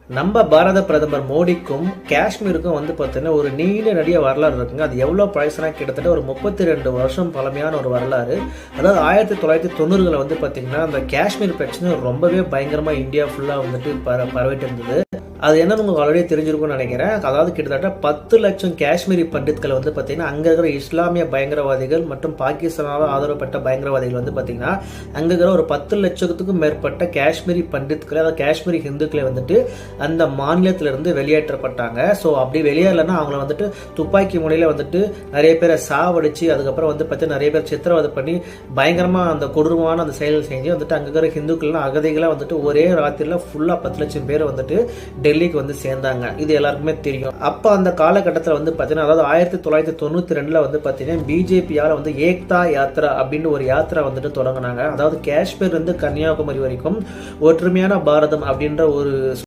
நம்ம பாரத பிரதமர் மோடிக்கும் காஷ்மீருக்கும் வந்து பார்த்தீங்கன்னா ஒரு நீண்ட நெடிய வரலாறு இருக்குங்க. அது எவ்வளோ பழசுனா கிட்டத்தட்ட ஒரு 32 வருஷம் பழமையான ஒரு வரலாறு. அதாவது 1990களில் வந்து பார்த்தீங்கன்னா அந்த காஷ்மீர் பிரச்சனை ரொம்பவே பயங்கரமாக இந்தியா ஃபுல்லாக வந்துட்டு பரவிட்டு இருந்தது. அது என்னன்னு உங்களுக்கு ஆல்ரெடி தெரிஞ்சிருக்கும்னு நினைக்கிறேன். அதாவது கிட்டத்தட்ட 10 லட்சம் காஷ்மீரி பண்டித்களை வந்து பார்த்தீங்கன்னா அங்கே இருக்கிற இஸ்லாமிய பயங்கரவாதிகள் மற்றும் பாகிஸ்தானால் ஆதரவுப்பட்ட பயங்கரவாதிகள் வந்து பார்த்தீங்கன்னா அங்கே இருக்கிற ஒரு 10 லட்சத்துக்கும் மேற்பட்ட காஷ்மீரி பண்டித்களை, அதாவது காஷ்மீரி ஹிந்துக்களை வந்துட்டு அந்த மாநிலத்திலிருந்து வெளியேற்றப்பட்டாங்க. ஸோ அப்படி வெளியேறலைன்னா அவங்கள வந்துட்டு துப்பாக்கி முனையில் வந்துட்டு நிறைய பேரை சாவடிச்சு அதுக்கப்புறம் வந்து பார்த்தீங்கன்னா நிறைய பேர் சித்திரவதை பண்ணி பயங்கரமாக அந்த கொடூரமான அந்த செயல் செஞ்சு வந்துட்டு அங்கே இருக்கிற ஹிந்துக்கள்லாம் அகதிகளாக வந்துட்டு ஒரே ராத்திரியில் ஃபுல்லாக 10 லட்சம் பேர் வந்துட்டு டெல்லிக்கு வந்து சேர்ந்தாங்க. இது எல்லாருக்குமே தெரியும். அப்போ அந்த காலகட்டத்தில் வந்து பார்த்தீங்கன்னா அதாவது 1992 வந்து பார்த்தீங்கன்னா பிஜேபியால் வந்து ஏக்தா யாத்ரா அப்படின்னு ஒரு யாத்திரா வந்துட்டு தொடங்கினாங்க. அதாவது காஷ்மீர் இருந்து கன்னியாகுமரி வரைக்கும் ஒற்றுமையான பாரதம் அப்படின்ற ஒரு